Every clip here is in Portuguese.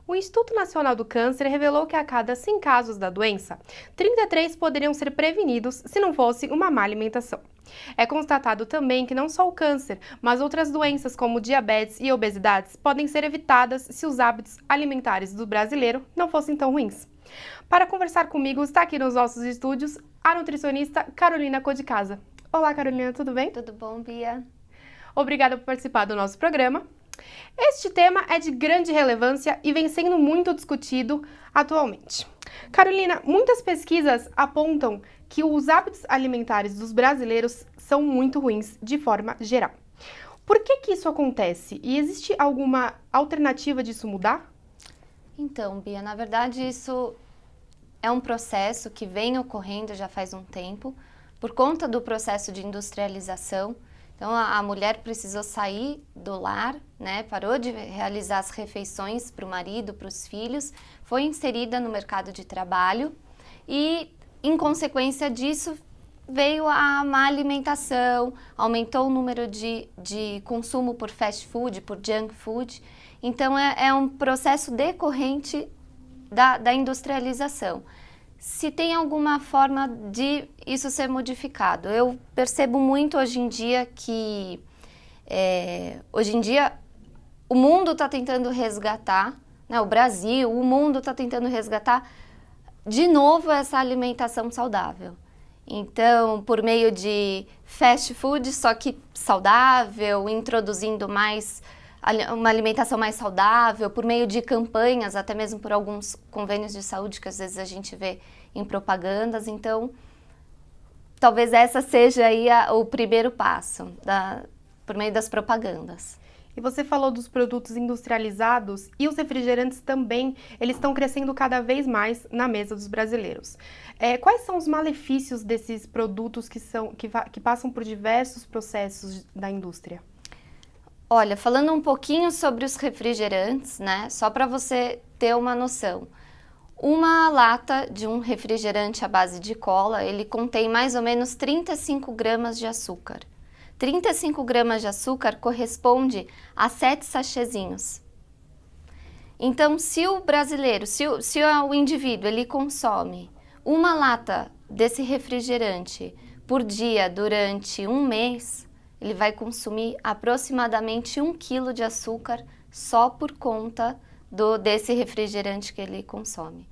O Instituto Nacional do Câncer revelou que a cada 100 casos da doença, 33 poderiam ser prevenidos se não fosse uma má alimentação. É constatado também que não só o câncer, mas outras doenças como diabetes e obesidades podem ser evitadas se os hábitos alimentares do brasileiro não fossem tão ruins. Para conversar comigo, está aqui nos nossos estúdios a nutricionista Carolina Codicasa. Olá, Carolina, tudo bem? Tudo bom, Bia? Obrigada por participar do nosso programa. Este tema é de grande relevância e vem sendo muito discutido atualmente. Carolina, muitas pesquisas apontam que os hábitos alimentares dos brasileiros são muito ruins de forma geral. Por que isso acontece? E existe alguma alternativa disso mudar? Então, Bia, na verdade isso é um processo que vem ocorrendo já faz um tempo, por conta do processo de industrialização. Então, a mulher precisou sair do lar, né? Parou de realizar as refeições para o marido, para os filhos, foi inserida no mercado de trabalho e, em consequência disso, veio a má alimentação, aumentou o número de consumo por fast food, por junk food. Então, é um processo decorrente da industrialização. Se tem alguma forma de isso ser modificado. Eu percebo muito hoje em dia que, o mundo está tentando resgatar, né, o Brasil, o mundo está tentando resgatar de novo essa alimentação saudável. Então, por meio de fast food, só que saudável, introduzindo uma alimentação mais saudável, por meio de campanhas, até mesmo por alguns convênios de saúde que às vezes a gente vê em propagandas. Então, talvez essa seja aí o primeiro passo, por meio das propagandas. E você falou dos produtos industrializados e os refrigerantes também, eles estão crescendo cada vez mais na mesa dos brasileiros. Quais são os malefícios desses produtos que passam por diversos processos da indústria? Olha, falando um pouquinho sobre os refrigerantes, né, só para você ter uma noção. Uma lata de um refrigerante à base de cola, ele contém mais ou menos 35 gramas de açúcar. 35 gramas de açúcar corresponde a 7 sachêzinhos. Então, se o brasileiro, se o indivíduo, ele consome uma lata desse refrigerante por dia durante um mês, ele vai consumir aproximadamente 1 quilo de açúcar só por conta desse refrigerante que ele consome.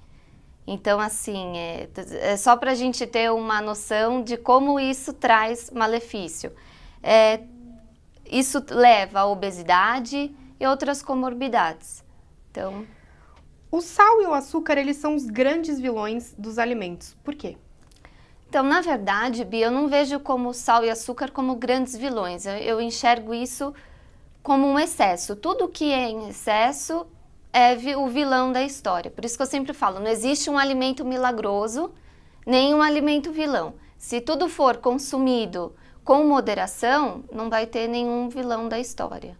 Então, assim, é só para a gente ter uma noção de como isso traz malefício. Isso leva à obesidade e outras comorbidades. Então, o sal e o açúcar, eles são os grandes vilões dos alimentos. Por quê? Então, na verdade, Bia, eu não vejo como sal e açúcar como grandes vilões. Eu enxergo isso como um excesso. Tudo que é em excesso é o vilão da história. Por isso que eu sempre falo, não existe um alimento milagroso, nem um alimento vilão. Se tudo for consumido com moderação, não vai ter nenhum vilão da história.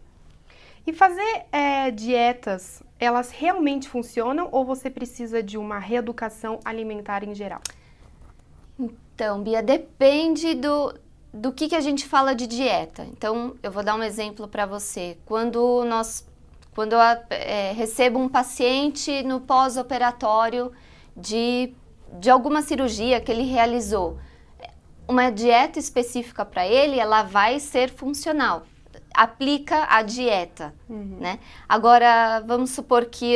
E fazer dietas, elas realmente funcionam ou você precisa de uma reeducação alimentar em geral? Então, Bia, depende do que a gente fala de dieta. Então, eu vou dar um exemplo para você. Quando eu recebo um paciente no pós-operatório de alguma cirurgia que ele realizou, uma dieta específica para ele, ela vai ser funcional. Aplica a dieta, né? Agora, vamos supor que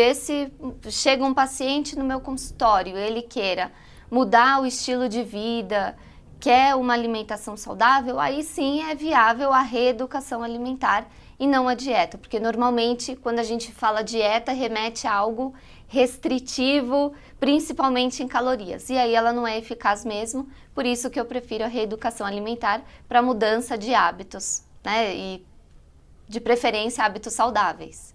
chega um paciente no meu consultório, ele queira mudar o estilo de vida, quer uma alimentação saudável, aí sim é viável a reeducação alimentar e não a dieta, porque normalmente quando a gente fala dieta remete a algo restritivo, principalmente em calorias, e aí ela não é eficaz mesmo, por isso que eu prefiro a reeducação alimentar para mudança de hábitos, né, e de preferência hábitos saudáveis.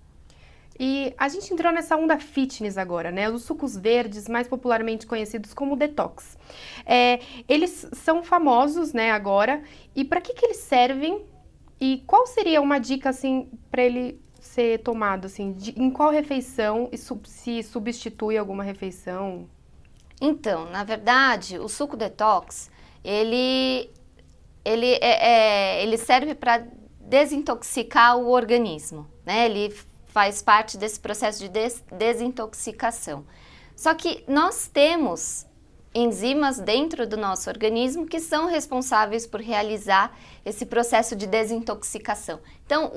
E a gente entrou nessa onda fitness agora, né? Os sucos verdes, mais popularmente conhecidos como detox. Eles são famosos, né, agora. E para que eles servem? E qual seria uma dica, assim, para ele ser tomado, assim? Em qual refeição e se substitui alguma refeição? Então, na verdade, o suco detox, ele ele serve para desintoxicar o organismo, né? Ele faz parte desse processo de desintoxicação. Só que nós temos enzimas dentro do nosso organismo que são responsáveis por realizar esse processo de desintoxicação. Então,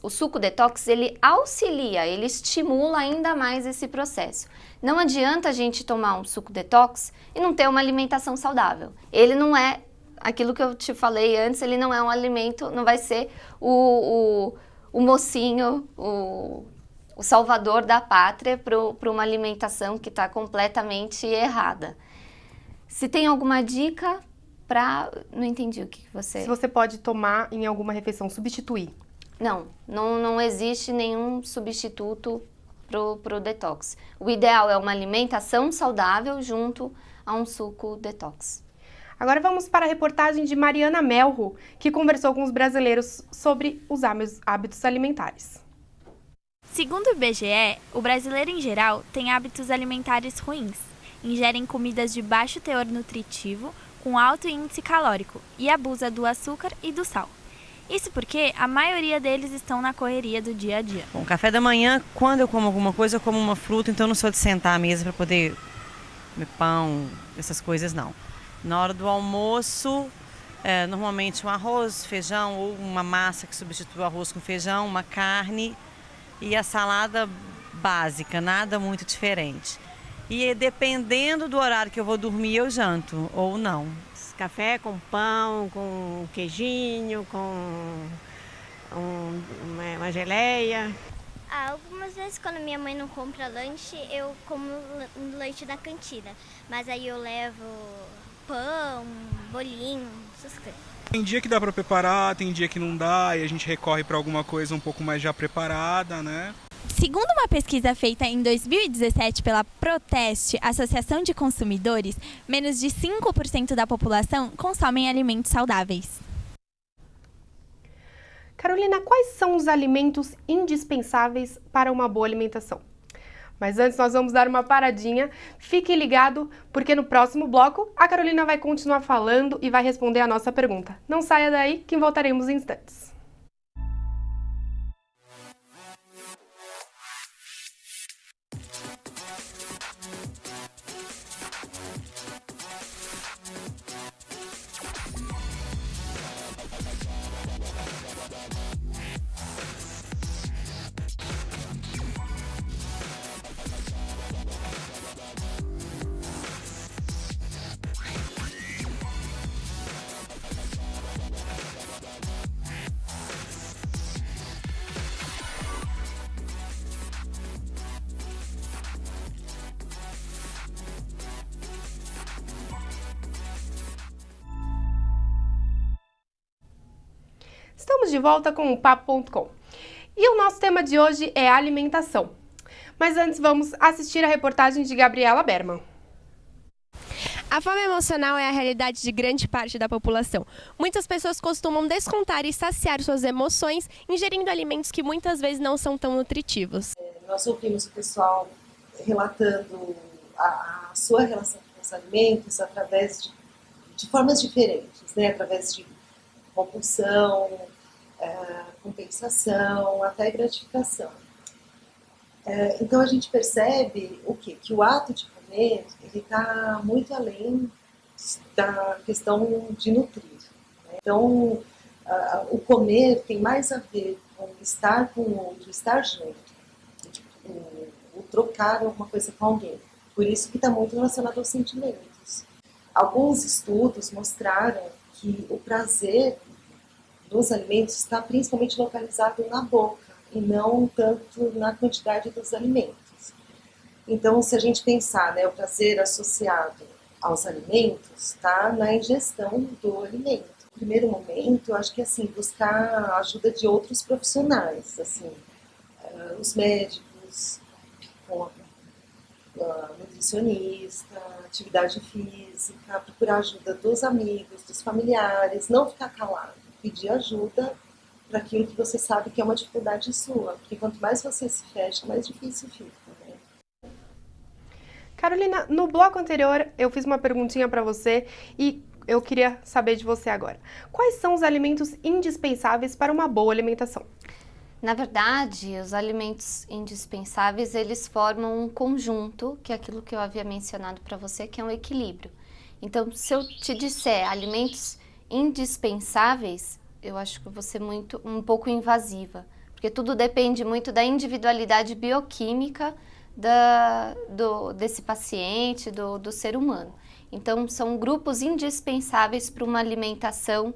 o suco detox, ele auxilia, ele estimula ainda mais esse processo. Não adianta a gente tomar um suco detox e não ter uma alimentação saudável. Ele não é aquilo que eu te falei antes, ele não é um alimento, não vai ser o mocinho, o salvador da pátria para uma alimentação que está completamente errada. Se tem alguma dica para... Não entendi o que você... Se você pode tomar em alguma refeição, substituir. Não existe nenhum substituto pro detox. O ideal é uma alimentação saudável junto a um suco detox. Agora vamos para a reportagem de Mariana Melro, que conversou com os brasileiros sobre os hábitos alimentares. Segundo o IBGE, o brasileiro em geral tem hábitos alimentares ruins. Ingerem comidas de baixo teor nutritivo, com alto índice calórico, e abusa do açúcar e do sal. Isso porque a maioria deles estão na correria do dia a dia. Bom, café da manhã, quando eu como alguma coisa, eu como uma fruta, então eu não sou de sentar à mesa para poder comer pão, essas coisas não. Na hora do almoço, normalmente um arroz, feijão ou uma massa que substitui o arroz com feijão, uma carne e a salada básica, nada muito diferente. E dependendo do horário que eu vou dormir, eu janto ou não. Café com pão, com queijinho, com uma geleia. Algumas vezes quando minha mãe não compra lanche, eu como lanche da cantina. Mas aí eu levo pão, bolinho, essas coisas. Tem dia que dá para preparar, tem dia que não dá, e a gente recorre para alguma coisa um pouco mais já preparada, né? Segundo uma pesquisa feita em 2017 pela Proteste, Associação de Consumidores, menos de 5% da população consomem alimentos saudáveis. Carolina, quais são os alimentos indispensáveis para uma boa alimentação? Mas antes nós vamos dar uma paradinha. Fique ligado, porque no próximo bloco a Carolina vai continuar falando e vai responder a nossa pergunta. Não saia daí que voltaremos em instantes. Estamos de volta com o Papo.com. E o nosso tema de hoje é alimentação. Mas antes vamos assistir a reportagem de Gabriela Berman. A fome emocional é a realidade de grande parte da população. Muitas pessoas costumam descontar e saciar suas emoções ingerindo alimentos que muitas vezes não são tão nutritivos. Nós ouvimos o pessoal relatando a sua relação com os alimentos através de formas diferentes, né? Através de compulsão, compensação, até gratificação. Então a gente percebe o quê? Que o ato de comer ele está muito além da questão de nutrir, né? Então o comer tem mais a ver com estar com o outro, estar junto, o trocar alguma coisa com alguém. Por isso que está muito relacionado aos sentimentos. Alguns estudos mostraram que o prazer dos alimentos está principalmente localizado na boca e não tanto na quantidade dos alimentos. Então, se a gente pensar, né, o prazer associado aos alimentos está na ingestão do alimento. No primeiro momento, eu acho que assim, buscar a ajuda de outros profissionais, assim, os médicos, nutricionista, atividade física, procurar ajuda dos amigos, dos familiares, não ficar calado. Pedir ajuda para aquilo que você sabe que é uma dificuldade sua, porque quanto mais você se fecha, mais difícil fica, né? Carolina, no bloco anterior eu fiz uma perguntinha para você e eu queria saber de você agora. Quais são os alimentos indispensáveis para uma boa alimentação? Na verdade, os alimentos indispensáveis, eles formam um conjunto, que é aquilo que eu havia mencionado para você, que é um equilíbrio. Então, se eu te disser alimentos indispensáveis, eu acho que eu vou ser um pouco invasiva, porque tudo depende muito da individualidade bioquímica desse paciente, do ser humano. Então, são grupos indispensáveis para uma alimentação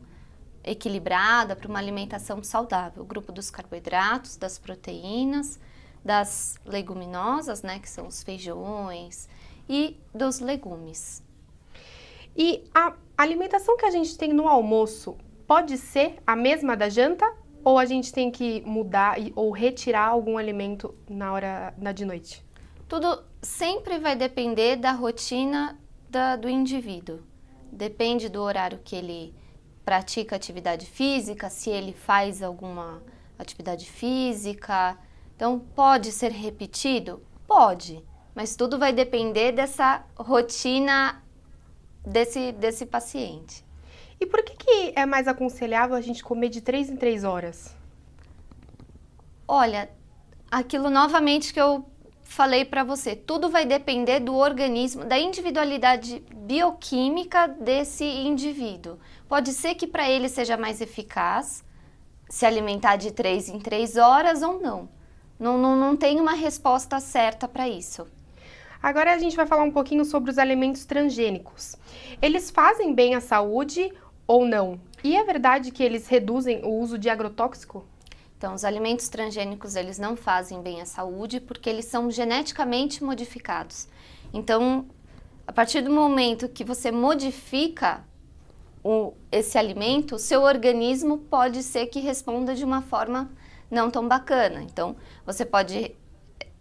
equilibrada, para uma alimentação saudável. O grupo dos carboidratos, das proteínas, das leguminosas, né, que são os feijões, e dos legumes. E a alimentação que a gente tem no almoço pode ser a mesma da janta? Ou a gente tem que mudar ou retirar algum alimento na hora de noite? Tudo sempre vai depender da rotina do indivíduo. Depende do horário que ele pratica atividade física, se ele faz alguma atividade física. Então, pode ser repetido? Pode, mas tudo vai depender dessa rotina desse paciente. E por que é mais aconselhável a gente comer de 3 em 3 horas? Olha, aquilo novamente que eu falei para você, tudo vai depender do organismo, da individualidade bioquímica desse indivíduo. Pode ser que para ele seja mais eficaz se alimentar de 3 em 3 horas ou não. Não tem uma resposta certa para isso. Agora a gente vai falar um pouquinho sobre os alimentos transgênicos. Eles fazem bem à saúde ou não? E é verdade que eles reduzem o uso de agrotóxico? Então, os alimentos transgênicos, eles não fazem bem à saúde porque eles são geneticamente modificados. Então, a partir do momento que você modifica esse alimento, o seu organismo pode ser que responda de uma forma não tão bacana. Então, você pode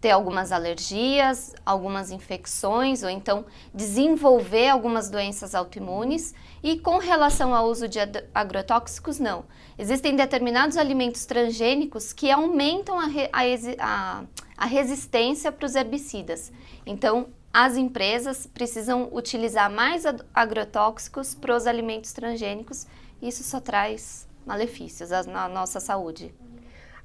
ter algumas alergias, algumas infecções, ou então desenvolver algumas doenças autoimunes. E com relação ao uso de agrotóxicos, não. Existem determinados alimentos transgênicos que aumentam a resistência para os herbicidas. Então, as empresas precisam utilizar mais agrotóxicos para os alimentos transgênicos e isso só traz malefícios na nossa saúde.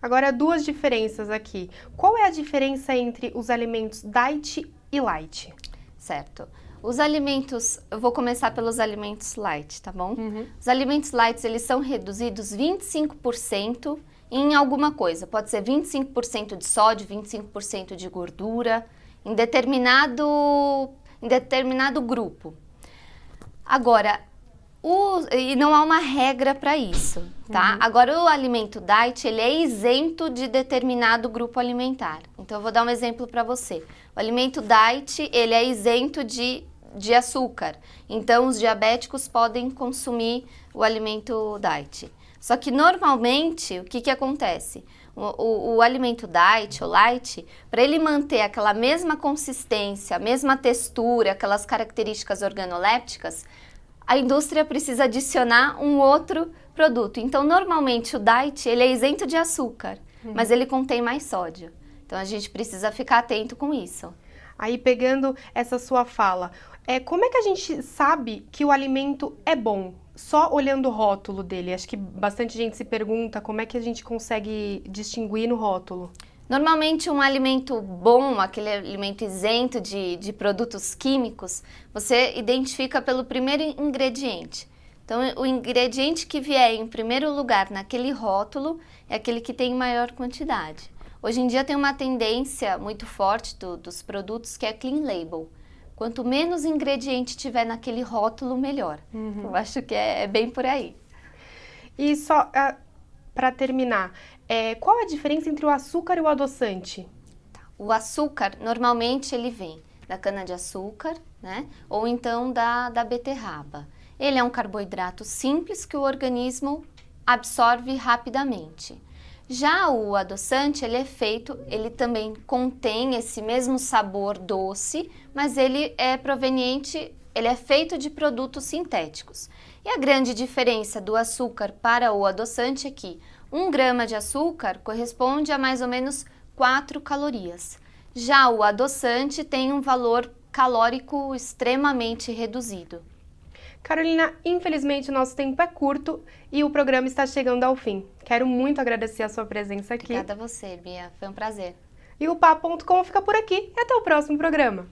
Agora, 2 diferenças aqui. Qual é a diferença entre os alimentos diet e light? Certo. Os alimentos, eu vou começar pelos alimentos light, tá bom? Os alimentos light, eles são reduzidos 25% em alguma coisa. Pode ser 25% de sódio, 25% de gordura, em determinado grupo. Agora, e não há uma regra para isso, tá? Agora, o alimento diet, ele é isento de determinado grupo alimentar. Então, eu vou dar um exemplo para você. O alimento diet, ele é isento de açúcar. Então, os diabéticos podem consumir o alimento diet. Só que, normalmente, o que acontece? O alimento diet ou light, para ele manter aquela mesma consistência, a mesma textura, aquelas características organolépticas, a indústria precisa adicionar um outro produto. Então, normalmente, o diet, ele é isento de açúcar, mas ele contém mais sódio. Então, a gente precisa ficar atento com isso. Aí, pegando essa sua fala, como é que a gente sabe que o alimento é bom? Só olhando o rótulo dele. Acho que bastante gente se pergunta como é que a gente consegue distinguir no rótulo. Normalmente, um alimento bom, aquele alimento isento de produtos químicos, você identifica pelo primeiro ingrediente. Então, o ingrediente que vier em primeiro lugar naquele rótulo é aquele que tem maior quantidade. Hoje em dia tem uma tendência muito forte dos produtos que é clean label. Quanto menos ingrediente tiver naquele rótulo, melhor. Eu acho que é bem por aí. E só para terminar, qual a diferença entre o açúcar e o adoçante? O açúcar, normalmente, ele vem da cana-de-açúcar, né? Ou então da beterraba. Ele é um carboidrato simples que o organismo absorve rapidamente. Já o adoçante, ele também contém esse mesmo sabor doce, mas ele é feito de produtos sintéticos. E a grande diferença do açúcar para o adoçante é que 1 grama de açúcar corresponde a mais ou menos 4 calorias. Já o adoçante tem um valor calórico extremamente reduzido. Carolina, infelizmente o nosso tempo é curto e o programa está chegando ao fim. Quero muito agradecer a sua presença aqui. Obrigada a você, Bia. Foi um prazer. E o Papo.com fica por aqui e até o próximo programa.